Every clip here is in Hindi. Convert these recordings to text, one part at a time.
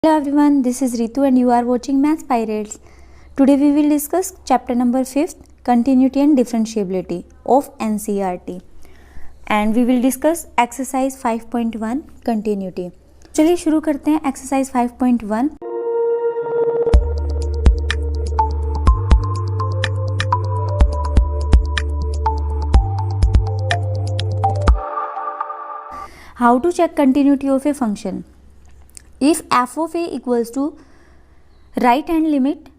Hello everyone, this is Ritu and you are watching Maths Pirates. Today we will discuss chapter number 5th, Continuity and Differentiability of NCERT. And we will discuss exercise 5.1 Continuity. चलिए शुरू करते हैं exercise 5.1. How to check continuity of a function? If f of a equals to right hand limit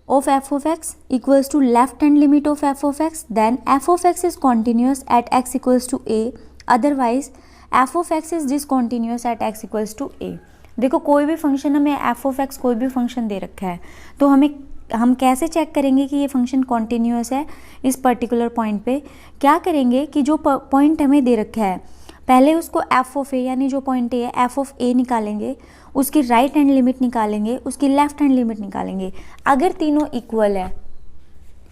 of f of x equals to left hand limit of f of x, then f of x is continuous at x equals to a, otherwise f of x is discontinuous at x equals to a. देखो कोई भी फंक्शन हमें f of x कोई भी फंक्शन दे रखा है तो हम कैसे चेक करेंगे कि ये फंक्शन कॉन्टीन्यूअस है इस पर्टिकुलर पॉइंट पे? क्या करेंगे कि जो पॉइंट हमें दे रखा है पहले उसको f ऑफ ए यानी जो पॉइंट ए है f ऑफ ए निकालेंगे, उसकी राइट हैंड लिमिट निकालेंगे, उसकी लेफ्ट हैंड लिमिट निकालेंगे. अगर तीनों इक्वल है,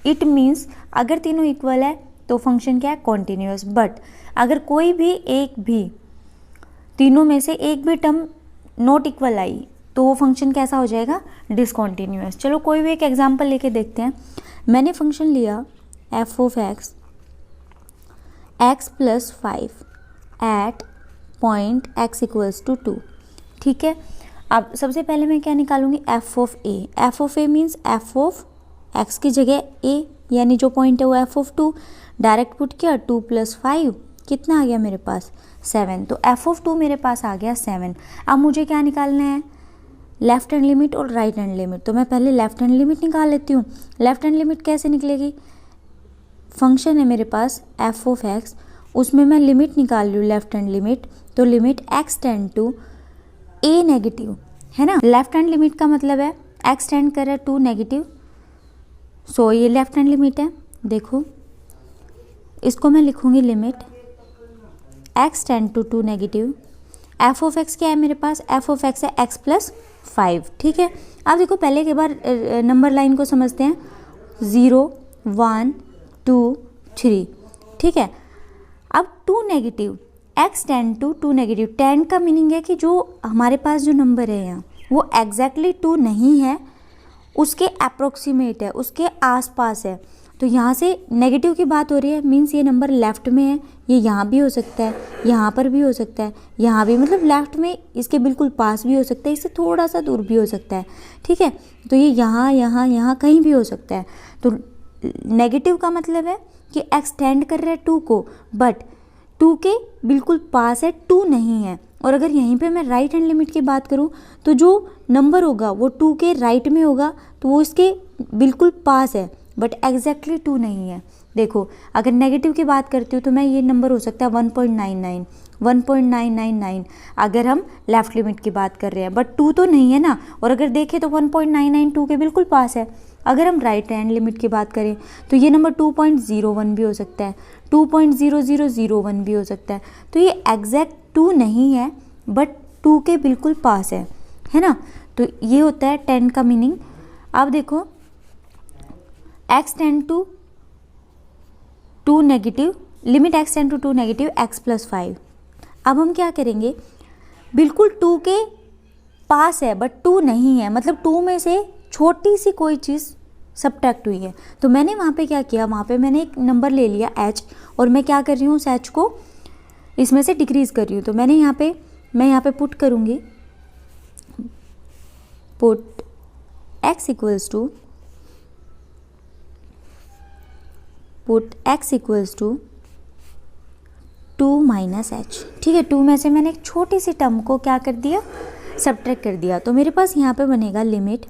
इट मीन्स अगर तीनों इक्वल है तो फंक्शन क्या है? कॉन्टीन्यूअस. बट अगर कोई भी एक भी तीनों में से एक भी टर्म नॉट इक्वल आई तो वो फंक्शन कैसा हो जाएगा? डिसकॉन्टीन्यूअस. चलो कोई भी एक एग्जांपल लेके देखते हैं. मैंने फंक्शन लिया f of x plus 5 at point x equals to 2. ठीक है. अब सबसे पहले मैं क्या निकालूंगी? f of a. f of a means f of x की जगह a यानी जो पॉइंट है वो f ऑफ 2. डायरेक्ट पुट किया 2 प्लस 5 कितना आ गया मेरे पास? 7. तो f ऑफ 2 मेरे पास आ गया 7. अब मुझे क्या निकालना है? लेफ्ट हैंड लिमिट और राइट हैंड लिमिट. तो मैं पहले लेफ्ट हैंड लिमिट निकाल लेती हूँ. लेफ्ट हैंड लिमिट कैसे निकलेगी? फंक्शन है मेरे पास f ऑफ x, उसमें मैं लिमिट निकाल रही हूँ लेफ्ट हैंड लिमिट. तो limit x tend to a negative है ना. लेफ्ट हैंड लिमिट का मतलब है x टेंड कर रहा है टू नेगेटिव. सो ये लेफ्ट हैंड लिमिट है. देखो इसको मैं लिखूंगी limit x tend to 2 negative. f of x क्या है मेरे पास? f ऑफ x है x प्लस 5. ठीक है. अब देखो पहले के बार नंबर लाइन को समझते हैं. 0 1 2 3. ठीक है. अब 2 negative x tend to 2 negative. Tend का मीनिंग है कि जो हमारे पास जो नंबर है यहाँ वो एग्जैक्टली 2 नहीं है, उसके अप्रोक्सीमेट है, उसके आसपास है. तो यहाँ से नेगेटिव की बात हो रही है मीन्स ये नंबर लेफ्ट में है. ये यहाँ भी हो सकता है, यहाँ पर भी हो सकता है, यहाँ भी, मतलब लेफ्ट में इसके बिल्कुल पास भी हो सकता है, इससे थोड़ा सा दूर भी हो सकता है. ठीक है. तो ये यहाँ यहाँ यहाँ कहीं भी हो सकता है. तो नेगेटिव का मतलब है कि एक्सटेंड कर रहा है 2 को, बट 2 के बिल्कुल पास है, 2 नहीं है. और अगर यहीं पे मैं राइट हैंड लिमिट की बात करूं तो जो नंबर होगा वो 2 के राइट में होगा तो वो इसके बिल्कुल पास है बट एग्जैक्टली 2 नहीं है. देखो अगर नेगेटिव की बात करती हूँ तो मैं ये नंबर हो सकता है 1.99 1.999 अगर हम लेफ्ट लिमिट की बात कर रहे हैं, बट 2 तो नहीं है ना. और अगर देखें तो 1.992 के बिल्कुल पास है. अगर हम राइट हैंड लिमिट की बात करें तो ये नंबर 2.01 भी हो सकता है, 2.0001 भी हो सकता है. तो ये एग्जैक्ट 2 नहीं है बट 2 के बिल्कुल पास है ना. तो ये होता है 10 का मीनिंग. अब देखो x tend to 2 negative, limit x tend to 2 negative x plus 5. अब हम क्या करेंगे? बिल्कुल 2 के पास है बट 2 नहीं है, मतलब 2 में से छोटी सी कोई चीज़ सब्ट्रैक्ट हुई है. तो मैंने वहाँ पे क्या किया? वहाँ पे मैंने एक नंबर ले लिया h और मैं क्या कर रही हूँ? उस h को इसमें से डिक्रीज़ कर रही हूँ. तो मैं यहाँ पे पुट करूँगी put x equals to 2 minus h. ठीक है. 2 में से मैंने एक छोटी सी टर्म को क्या कर दिया? सब्ट्रैक्ट कर दिया. तो मेरे पास यहाँ पे बनेगा लिमिट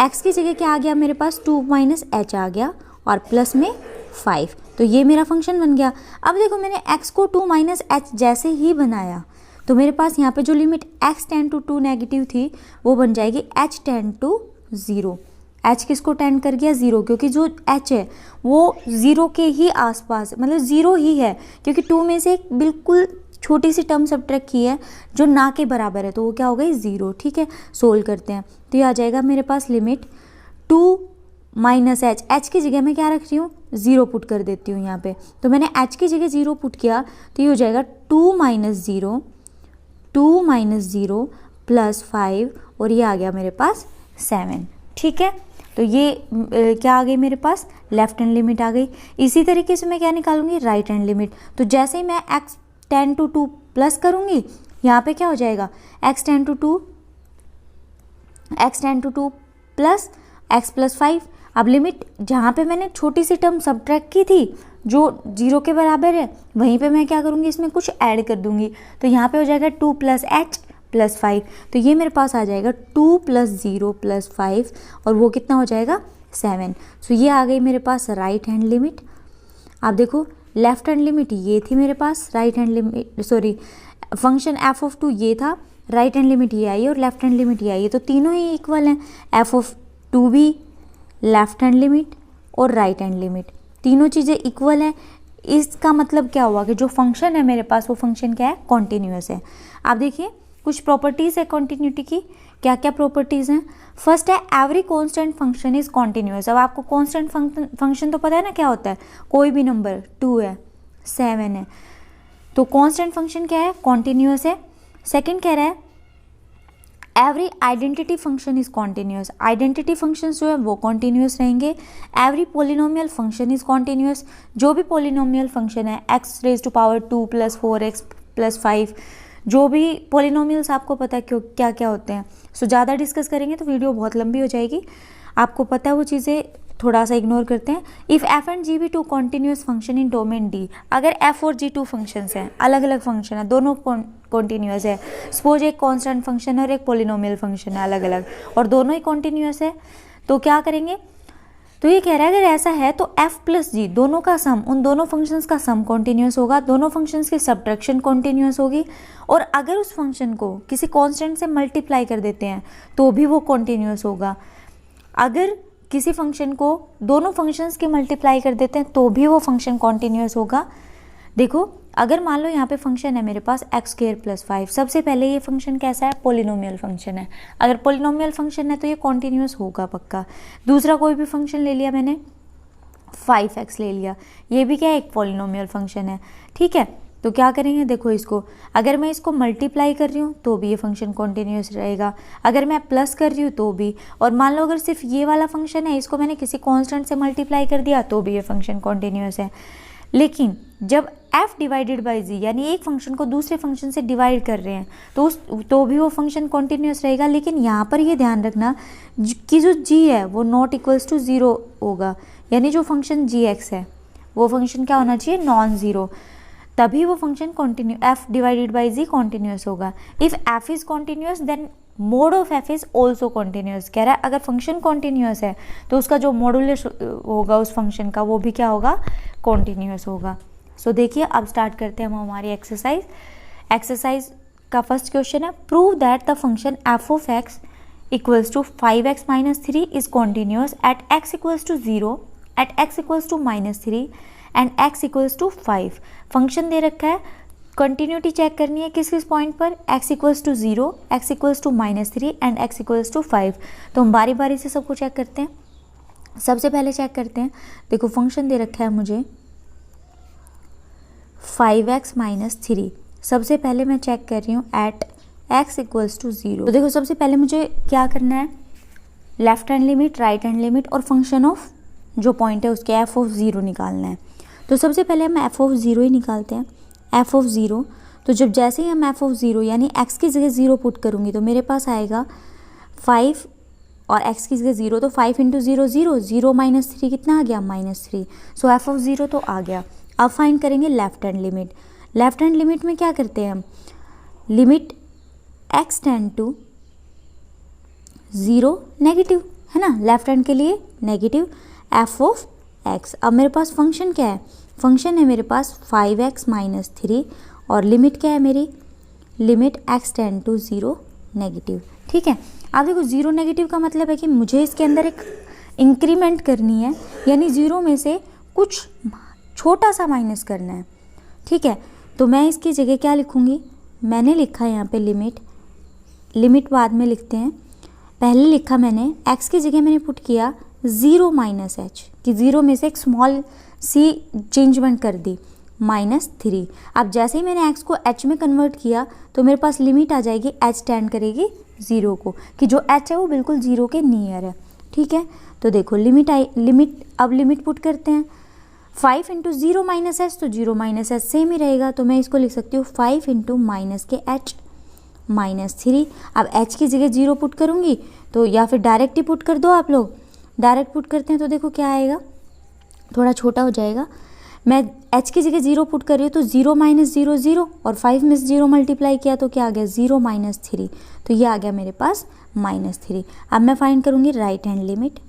x की जगह क्या आ गया मेरे पास? 2 माइनस h आ गया और प्लस में 5. तो ये मेरा फंक्शन बन गया. अब देखो मैंने x को 2 माइनस h जैसे ही बनाया तो मेरे पास यहाँ पे जो limit x tend to 2 negative थी वो बन जाएगी h टेंड टू 0. h किसको टेंड कर गया? 0, क्योंकि जो h है वो 0 के ही आसपास, मतलब 0 ही है, क्योंकि 2 में से एक बिल्कुल छोटी सी टर्म सब्ट्रैक्ट की है जो ना के बराबर है, तो वो क्या हो गई? 0. ठीक है. सोल्व करते हैं तो ये आ जाएगा मेरे पास लिमिट 2 माइनस h की जगह मैं क्या रख रही हूँ? 0 पुट कर देती हूँ यहाँ पे. तो मैंने h की जगह 0 पुट किया तो ये हो जाएगा 2 माइनस 0 प्लस 5 और ये आ गया मेरे पास 7। ठीक है, तो ये क्या आ गई मेरे पास, लेफ्ट हैंड लिमिट आ गई। इसी तरीके से मैं क्या निकालूंगी, राइट हैंड लिमिट। तो जैसे ही मैं x टेंड टू 2 प्लस करूंगी, यहाँ पे क्या हो जाएगा, x tend to 2 plus x plus 5। अब लिमिट जहाँ पे मैंने छोटी सी टर्म सब्ट्रैक्ट की थी जो 0 के बराबर है, वहीं पे मैं क्या करूँगी, इसमें कुछ ऐड कर दूंगी। तो यहाँ पे हो जाएगा 2 प्लस h प्लस 5। तो ये मेरे पास आ जाएगा 2 प्लस 0 प्लस 5, और वो कितना हो जाएगा, 7। सो ये आ गई मेरे पास राइट हैंड लिमिट। आप देखो लेफ्ट हैंड लिमिट ये थी मेरे पास, right hand limit sorry function F of 2 ये था, राइट हैंड लिमिट ये आई और लेफ्ट हैंड लिमिट ये आई। तो तीनों ही इक्वल हैं, एफ ऑफ 2 भी, लेफ्ट हैंड लिमिट और राइट हैंड लिमिट, तीनों चीज़ें इक्वल हैं। इसका मतलब क्या हुआ कि जो फंक्शन है मेरे पास वो फंक्शन क्या है, कॉन्टिन्यूस है। आप देखिए कुछ प्रॉपर्टीज़ है कॉन्टिन्यूटी की। क्या क्या प्रॉपर्टीज़ हैं, फर्स्ट है every constant function is continuous. अब आपको कांस्टेंट फंक्शन तो पता है ना क्या होता है, कोई भी नंबर 2 है 7 है, तो कांस्टेंट फंक्शन क्या है, कॉन्टिन्यूस है। सेकंड कह रहा है every identity function is continuous, identity functions जो है वो कॉन्टिन्यूस रहेंगे। Every polynomial function is continuous, जो भी पोलिनोमियल फंक्शन है x raise to power 2 plus 4x plus 5, जो भी पोलिनोमियल्स आपको पता है क्यों क्या क्या होते हैं। सो ज़्यादा डिस्कस करेंगे तो वीडियो बहुत लंबी हो जाएगी, आपको पता है वो चीज़ें, थोड़ा सा इग्नोर करते हैं। If F and G be 2 continuous function in domain D, अगर एफ और जी 2 फंक्शंस हैं, अलग अलग फंक्शन है, दोनों कॉन्टिन्यूस है। सपोज एक कॉन्स्टेंट फंक्शन है और एक पोलिनोमियल फंक्शन है अलग अलग, और दोनों ही कॉन्टिन्यूस है, तो क्या करेंगे, तो ये कह रहा है अगर ऐसा है तो f प्लस जी दोनों का सम, उन दोनों फंक्शंस का सम कॉन्टिन्यूस होगा, दोनों फंक्शंस की सब्ट्रैक्शन कॉन्टिन्यूस होगी, और अगर उस फंक्शन को किसी कांस्टेंट से मल्टीप्लाई कर देते हैं तो भी वो कॉन्टिन्यूस होगा। अगर किसी फंक्शन को दोनों फंक्शंस के मल्टीप्लाई कर देते हैं तो भी वो फंक्शन कॉन्टिन्यूस होगा। देखो अगर मान लो यहाँ पे फंक्शन है मेरे पास एक्स स्क्वायर प्लस 5, सबसे पहले ये फंक्शन कैसा है, पोलिनोमियल फंक्शन है। अगर पोलिनोमियल फंक्शन है तो ये कॉन्टिन्यूस होगा पक्का। दूसरा कोई भी फंक्शन ले लिया मैंने, 5x ले लिया, ये भी क्या है, एक पोलिनोमियल फंक्शन है। ठीक है, तो क्या करेंगे, देखो इसको अगर मैं इसको मल्टीप्लाई कर रही हूँ तो भी ये फंक्शन कॉन्टिन्यूस रहेगा, अगर मैं प्लस कर रही हूँ तो भी, और मान लो अगर सिर्फ ये वाला फंक्शन है, इसको मैंने किसी कांस्टेंट से मल्टीप्लाई कर दिया तो भी ये फंक्शन कॉन्टिन्यूस है। लेकिन जब f डिवाइडेड बाई जी, यानी एक फंक्शन को दूसरे फंक्शन से डिवाइड कर रहे हैं तो भी वो फंक्शन कॉन्टिन्यूस रहेगा। लेकिन यहाँ पर ये ध्यान रखना कि जो g है वो नॉट इक्वल्स टू 0 होगा, यानी जो फंक्शन gx है वो फंक्शन क्या होना चाहिए, नॉन ज़ीरो, तभी वो function continue f divided by G continuous if. इफ़ f is continuous then mod of f is also continuous. कह रहा है अगर फंक्शन कॉन्टिन्यूस है तो उसका जो मॉडुलस होगा उस फंक्शन का वो भी क्या होगा, कॉन्टिन्यूस होगा। सो देखिए अब स्टार्ट करते हैं हम हमारी एक्सरसाइज का फर्स्ट क्वेश्चन है, prove that the function f of x equals to 5x minus 3 is continuous at x equals to 0, at x equals to minus 3 and x equals to 5। Function दे रखा है, कंटिन्यूटी चेक करनी है किस किस पॉइंट पर, x equals to 0, x equals to minus 3 and x equals to 5। तो हम बारी बारी से सबको चेक करते हैं। सबसे पहले चेक करते हैं, देखो फंक्शन दे रखा है मुझे 5x माइनस 3। सबसे पहले मैं चेक कर रही हूँ एट x इक्वल्स टू 0। तो देखो सबसे पहले मुझे क्या करना है, left hand limit, right hand limit और फंक्शन ऑफ जो पॉइंट है उसके f ऑफ 0 निकालना है। तो सबसे पहले हम f ऑफ 0 ही निकालते हैं, f ऑफ 0। तो जब जैसे ही हम f ऑफ 0 यानी x की जगह 0 पुट करूँगी तो मेरे पास आएगा 5 और x की जगह 0, तो 5 इंटू 0 0, 0 माइनस 3 कितना आ गया, माइनस 3। सो f ऑफ 0 तो आ गया। अब फाइंड करेंगे left hand limit. Left hand limit में क्या करते हैं हम, limit x tend to 0 negative है ना, लेफ्ट हैंड के लिए नेगेटिव f ऑफ x। अब मेरे पास फंक्शन क्या है, फंक्शन है मेरे पास 5x माइनस 3 और लिमिट क्या है मेरी, limit x tend to 0 negative. ठीक है, आप देखो 0 नेगेटिव का मतलब है कि मुझे इसके अंदर एक इंक्रीमेंट करनी है, यानी 0 में से कुछ छोटा सा माइनस करना है। ठीक है, तो मैं इसकी जगह क्या लिखूँगी, मैंने लिखा है यहाँ पे लिमिट बाद में लिखते हैं, पहले लिखा मैंने x की जगह मैंने पुट किया 0 माइनस h, कि 0 में से एक स्मॉल सी चेंजमेंट कर दी, माइनस 3। अब जैसे ही मैंने x को h में कन्वर्ट किया तो मेरे पास लिमिट आ जाएगी h टेंड करेगी ज़ीरो को, कि जो h है वो बिल्कुल ज़ीरो के नियर है। ठीक है, तो देखो अब लिमिट पुट करते हैं। 5 इंटू ज़ीरो माइनस एच, तो जीरो माइनस एच सेम ही रहेगा, तो मैं इसको लिख सकती हूँ 5 इंटू माइनस के एच माइनस 3। अब h की जगह 0 पुट करूँगी तो, या फिर डायरेक्ट ही पुट कर दो आप लोग, डायरेक्ट पुट करते हैं तो देखो क्या आएगा, थोड़ा छोटा हो जाएगा। मैं h की जगह 0 पुट कर रही हूँ तो 0 माइनस 0 0, और 5 में 0 मल्टीप्लाई किया तो क्या आ गया 0 माइनस 3, तो ये आ गया मेरे पास -3। अब मैं फाइंड करूँगी राइट हैंड लिमिट।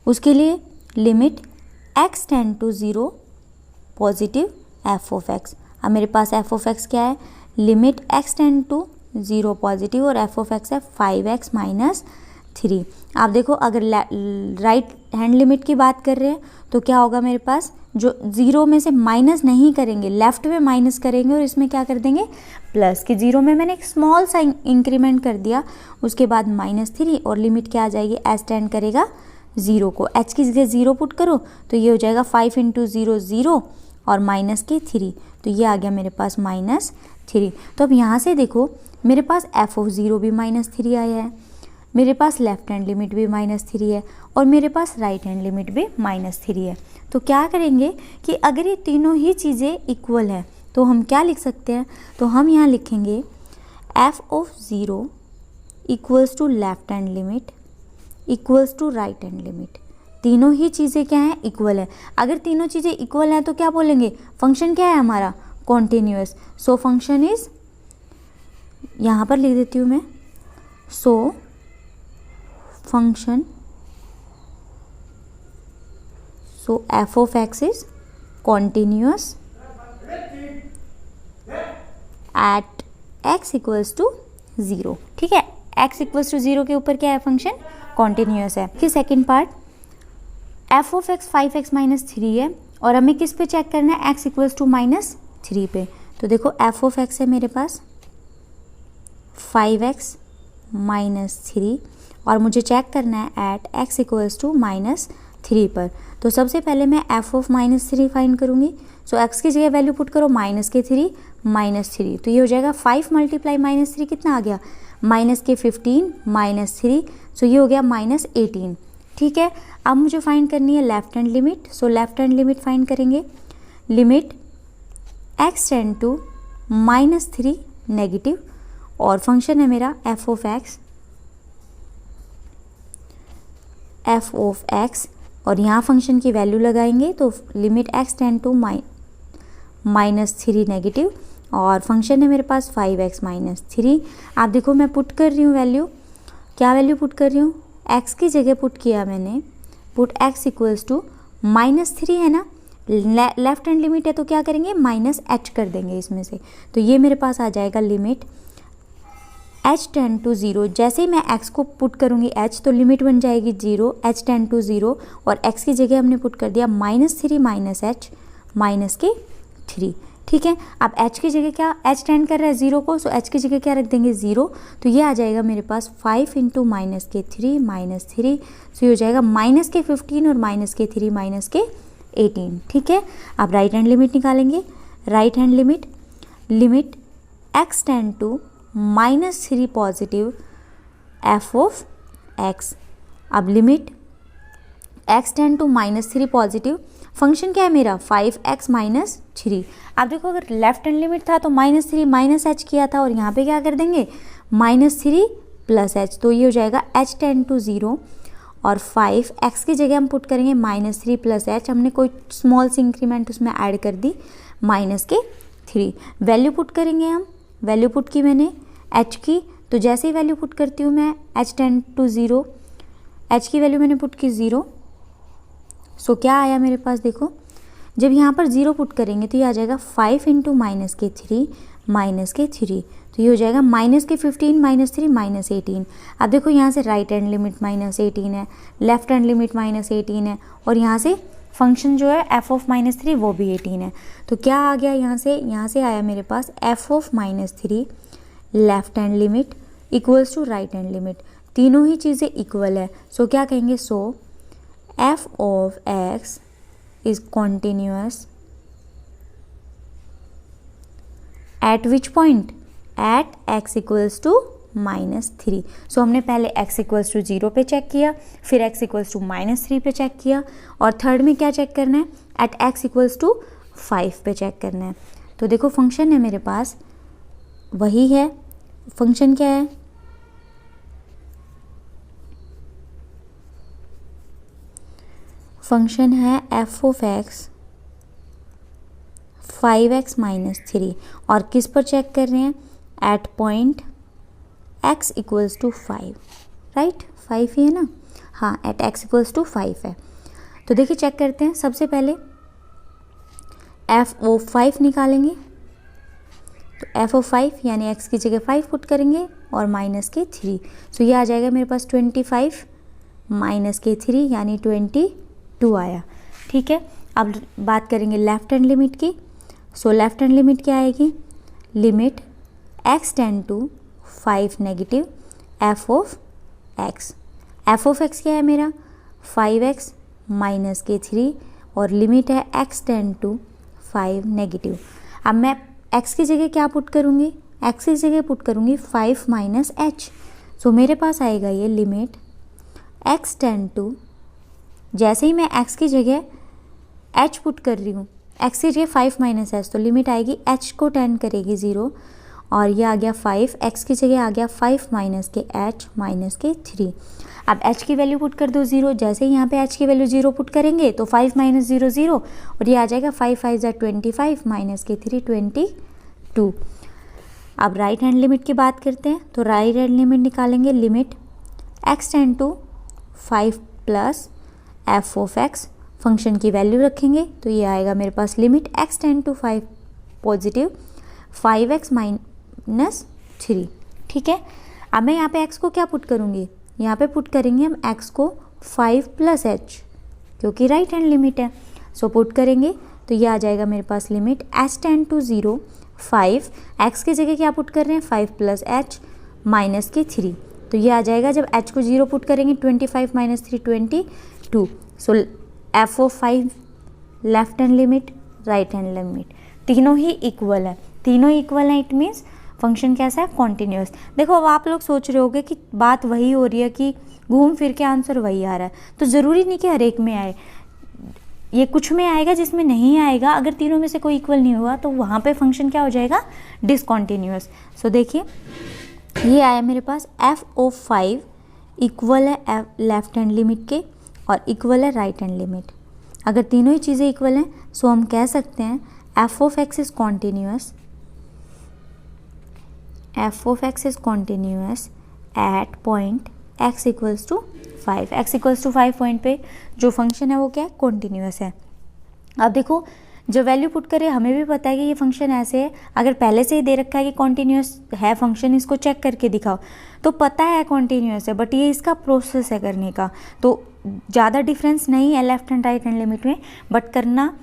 उसके लिए limit x tend to 0 positive f of x। अब मेरे पास f ऑफ x क्या है, limit x tend to 0 positive और f ऑफ x है 5x माइनस 3। आप देखो अगर राइट हैंड लिमिट की बात कर रहे हैं तो क्या होगा मेरे पास, जो 0 में से माइनस नहीं करेंगे, लेफ्ट में माइनस करेंगे और इसमें क्या कर देंगे प्लस, कि 0 में मैंने एक स्मॉल सा इंक्रीमेंट कर दिया, उसके बाद -3 और लिमिट क्या आ जाएगी, s टेंड करेगा 0 को, h की जगह 0 पुट करो तो ये हो जाएगा 5 इंटू 0 0 और माइनस के 3, तो ये आ गया मेरे पास -3। तो अब यहाँ से देखो मेरे पास f ऑफ 0 भी -3 आया है, मेरे पास लेफ्ट हैंड लिमिट भी -3 है और मेरे पास राइट हैंड लिमिट भी -3 है। तो क्या करेंगे कि अगर ये तीनों ही चीज़ें इक्वल है तो हम क्या लिख सकते हैं, तो हम यहाँ लिखेंगे f of 0 equals to left hand limit equals to right hand limit. तीनों ही चीज़ें क्या हैं, इक्वल है। अगर तीनों चीज़ें इक्वल हैं तो क्या बोलेंगे, फंक्शन क्या है हमारा, कॉन्टिन्यूअस। सो फंक्शन इज, यहाँ पर लिख देती हूँ मैं, so function, so f of x is continuous at x equals to 0। ठीक है, x इक्वल्स टू 0 के ऊपर क्या है, फंक्शन कॉन्टिन्यूअस है। कि second part, f of x 5x minus 3 है और हमें किस पे चेक करना है, x इक्वल्स टू -3 पे। तो देखो f ऑफ x है मेरे पास 5x माइनस 3 और मुझे चेक करना है एट x इक्वल्स टू -3 पर। तो सबसे पहले मैं f ऑफ -3 फाइंड करूँगी। सो x की जगह वैल्यू पुट करो -3 -3, तो ये हो जाएगा 5 मल्टीप्लाई -3 कितना आ गया, -15 -3, सो ये हो गया -18। ठीक है, अब मुझे फाइंड करनी है left hand limit. So left hand limit find करेंगे, limit x tend to -3 negative और फंक्शन है मेरा f ऑफ x और यहाँ फंक्शन की वैल्यू लगाएंगे तो limit x tend to -3 negative और फंक्शन है मेरे पास 5x माइनस 3। आप देखो मैं पुट कर रही हूँ वैल्यू, क्या वैल्यू पुट कर रही हूँ, x की जगह पुट किया मैंने, पुट x इक्वल्स टू -3 है ना, लेफ्ट हैंड लिमिट है तो क्या करेंगे -h कर देंगे इसमें से, तो ये मेरे पास आ जाएगा लिमिट h टेंड टू 0। जैसे ही मैं x को पुट करूँगी h तो लिमिट बन जाएगी 0, h टेंड टू 0 और x की जगह हमने पुट कर दिया -3 माइनस h माइनस के 3। ठीक है, अब h की जगह क्या, h टेंड कर रहा है 0 को, सो h की जगह क्या रख देंगे 0, तो ये आ जाएगा मेरे पास 5 इंटू -3 -3, सो ये हो जाएगा -15 और -3 -18। ठीक है, अब राइट हैंड लिमिट निकालेंगे। Right hand limit, limit x tend to -3 positive f of x। अब limit x tend to -3 positive, function क्या है मेरा 5x माइनस 3। अब देखो अगर लेफ्ट हैंड लिमिट था तो -3 माइनस h किया था और यहाँ पे क्या कर देंगे -3 प्लस h, तो ये हो जाएगा h टेंड टू 0 और 5x की जगह हम पुट करेंगे -3 प्लस h, हमने कोई स्मॉल सी इंक्रीमेंट उसमें ऐड कर दी -3। वैल्यू पुट करेंगे हम, वैल्यू पुट की मैंने h की, तो जैसे ही वैल्यू पुट करती हूँ मैं h टेंड टू 0, h की वैल्यू मैंने पुट की 0, सो क्या आया मेरे पास, देखो जब यहाँ पर 0 पुट करेंगे तो ये आ जाएगा 5 इंटू -3 -3, तो ये हो जाएगा -15 -3 -18। अब देखो यहाँ से राइट हैंड लिमिट -18 है, लेफ्ट हैंड लिमिट -18 है और यहाँ से फंक्शन जो है f ऑफ -3 वो भी 18 है। तो क्या आ गया यहाँ से आया मेरे पास f of -3 left hand limit equals to right hand limit, तीनों ही चीज़ें इक्वल है। सो क्या कहेंगे, सो f of x is continuous at which point, at x equals to -3। सो हमने पहले x इक्वल्स टू 0 पे चेक किया, फिर x इक्वल्स टू -3 पे चेक किया, और थर्ड में क्या चेक करना है, एट x इक्वल्स टू 5 पे चेक करना है। तो देखो फंक्शन है मेरे पास वही है, फंक्शन क्या है, फंक्शन है f ऑफ x 5x -3, और किस पर चेक कर रहे हैं, at point x equals to 5, right, 5 ही है ना, हाँ, एट x इक्वल्स टू 5 है। तो देखिए चेक करते हैं, सबसे पहले f ऑफ 5 निकालेंगे, तो f ऑफ 5 यानी x की जगह 5 पुट करेंगे और माइनस के 3, सो ये आ जाएगा मेरे पास 25 माइनस के 3 यानी 22 आया। ठीक है, अब बात करेंगे लेफ्ट हैंड लिमिट की। सो लेफ्ट हैंड लिमिट क्या आएगी, limit x tend to 5 negative f of x क्या है मेरा 5x माइनस के 3, और लिमिट है x टेंड टू 5 नेगेटिव। अब मैं x की जगह क्या पुट करूँगी, x की जगह पुट करूँगी 5 माइनस h, सो मेरे पास आएगा ये लिमिट x टेंड टू, जैसे ही मैं x की जगह h पुट कर रही हूँ, x की जगह 5 माइनस h, तो लिमिट आएगी h को टेंड करेगी 0, और ये आ गया 5, x की जगह आ गया 5 माइनस के h माइनस के 3। अब h की वैल्यू पुट कर दो 0, जैसे ही यहाँ पे h की वैल्यू 0 पुट करेंगे तो 5 माइनस 0 0, और ये आ जाएगा 5 5 25 माइनस के 3 22। अब राइट हैंड लिमिट की बात करते हैं, तो राइट हैंड लिमिट निकालेंगे, limit x tend to 5 plus f of x, function की वैल्यू रखेंगे तो ये आएगा मेरे पास limit x tend to 5 positive 5x minus 3। ठीक है, अब मैं यहाँ पे x को क्या पुट करूँगी, यहाँ पे पुट करेंगे हम x को 5 प्लस h, क्योंकि राइट हैंड लिमिट है, सो पुट करेंगे तो ये आ जाएगा मेरे पास limit h tend to 0 5, x की जगह क्या पुट कर रहे हैं 5 प्लस h माइनस के 3, तो ये आ जाएगा जब h को 0 पुट करेंगे 25 minus 3 22। So f of 5 left hand limit right hand limit तीनों ही इक्वल है, तीनों इक्वल है, इट मीन्स फंक्शन कैसा है, कॉन्टिन्यूस। देखो अब आप लोग सोच रहे होगे कि बात वही हो रही है कि घूम फिर के आंसर वही आ रहा है, तो ज़रूरी नहीं कि हर एक में आए, ये कुछ में आएगा जिसमें नहीं आएगा, अगर तीनों में से कोई इक्वल नहीं हुआ तो वहाँ पे फंक्शन क्या हो जाएगा, डिसकॉन्टिन्यूस। सो देखिए ये आया मेरे पास f ऑफ 5 इक्वल है लेफ्ट हैंड लिमिट के और इक्वल है राइट हैंड लिमिट। अगर तीनों ही चीज़ें इक्वल हैं सो हम कह सकते हैं f of x is continuous, f of x is continuous at point x equals to 5। x equals to 5 point पे जो फंक्शन है वो क्या है, कॉन्टिन्यूस है। अब देखो जो वैल्यू पुट करे हमें भी पता है कि ये फंक्शन ऐसे है, अगर पहले से ही दे रखा है कि कॉन्टिन्यूस है फंक्शन, इसको चेक करके दिखाओ तो पता है कॉन्टिन्यूस है, बट ये इसका प्रोसेस है करने का, तो ज़्यादा डिफरेंस नहीं है left hand right hand limit में, बट करना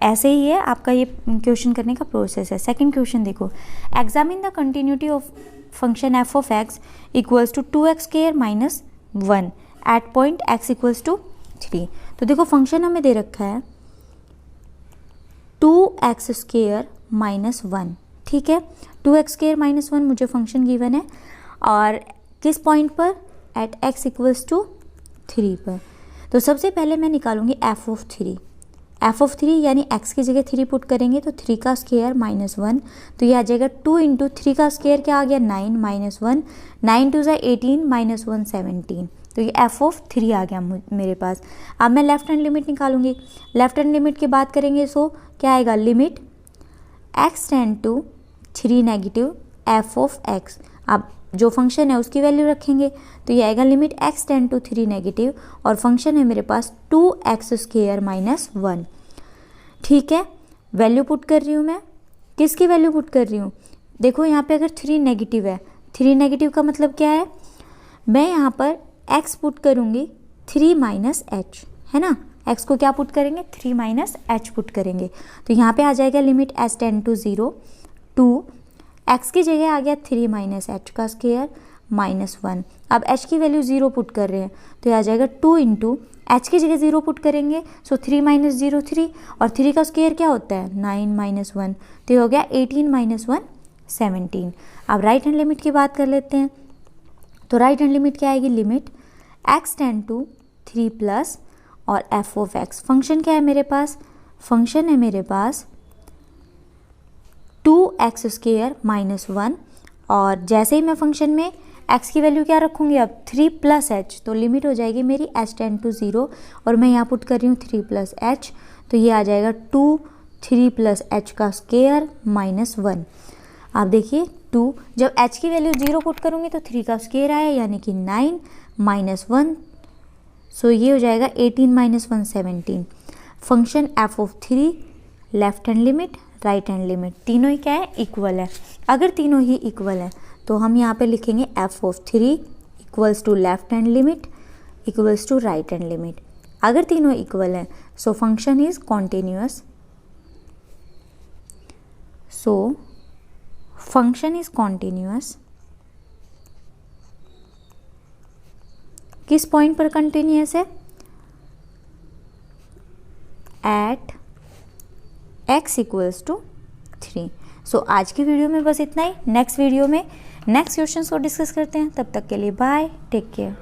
ऐसे ही है, आपका ये क्वेश्चन करने का प्रोसेस है। सेकंड क्वेश्चन देखो, examine the continuity of function f of x equals to 2x square minus 1 at point x equals to 3। तो देखो फंक्शन हमें दे रखा है 2x स्क्वायर माइनस 1, ठीक है, 2x स्क्वायर माइनस 1 मुझे फंक्शन गिवन है, और किस पॉइंट पर, एट x इक्वल्स टू 3 पर। तो सबसे पहले मैं निकालूंगी f ऑफ 3, f ऑफ 3 यानी x की जगह 3 पुट करेंगे तो 3 का स्क्वायर माइनस 1, तो ये आ जाएगा 2 इंटू 3 का स्क्वायर क्या आ गया 9 माइनस 1, 9 टू 18 माइनस 1 17, तो ये f ऑफ 3 आ गया मेरे पास। अब मैं लेफ्ट हैंड लिमिट निकालूंगी, लेफ्ट हैंड लिमिट की बात करेंगे सो क्या आएगा, limit x tend to 3 negative f of x। अब जो फंक्शन है उसकी वैल्यू रखेंगे तो ये आएगा limit x tend to 3 negative, और फंक्शन है मेरे पास 2x स्क्वायर माइनस 1। ठीक है, वैल्यू पुट कर रही हूँ मैं, किसकी वैल्यू पुट कर रही हूँ, देखो यहाँ पे अगर 3 नेगेटिव है, 3 नेगेटिव का मतलब क्या है, मैं यहाँ पर x पुट करूँगी 3 माइनस h, है ना, x को क्या पुट करेंगे 3 माइनस h पुट करेंगे, तो यहाँ पे आ जाएगा limit s tend to 0 2, x की जगह आ गया 3 माइनस h का स्क्वायर माइनस 1। अब h की वैल्यू 0 पुट कर रहे हैं तो ये आ जाएगा 2 इंटू h की जगह 0 पुट करेंगे सो 3 माइनस 0 3, और 3 का स्क्वायर क्या होता है 9 माइनस 1, तो ये हो गया 18 माइनस 1 17। अब राइट हैंड लिमिट की बात कर लेते हैं, तो राइट हैंड लिमिट क्या आएगी, limit x tend to 3 plus और f ऑफ x, फंक्शन क्या है मेरे पास, फंक्शन है मेरे पास 2x स्क्वायर माइनस 1, और जैसे ही मैं फंक्शन में x की वैल्यू क्या रखूँगी अब 3 प्लस h, तो लिमिट हो जाएगी मेरी h टेंड टू 0, और मैं यहाँ पुट कर रही हूँ 3 प्लस h, तो ये आ जाएगा 2 3 प्लस h का स्क्वायर माइनस 1। आप देखिए 2, जब h की वैल्यू 0 पुट करूँगी तो 3 का स्क्वायर आया यानी कि 9 माइनस 1, सो ये हो जाएगा 18 minus 1 17। Function f of 3 left hand limit right hand limit तीनों ही क्या है, इक्वल है। अगर तीनों ही इक्वल है तो हम यहाँ पे लिखेंगे f of 3 equals to left hand limit equals to right hand limit. अगर तीनों इक्वल है so function is continuous, so function is continuous. किस पॉइंट पर कंटिन्यूअस है, at x equals to 3। So आज की वीडियो में बस इतना ही। नेक्स्ट वीडियो में नेक्स्ट क्वेश्चन को डिस्कस करते हैं। तब तक के लिए बाय, टेक केयर।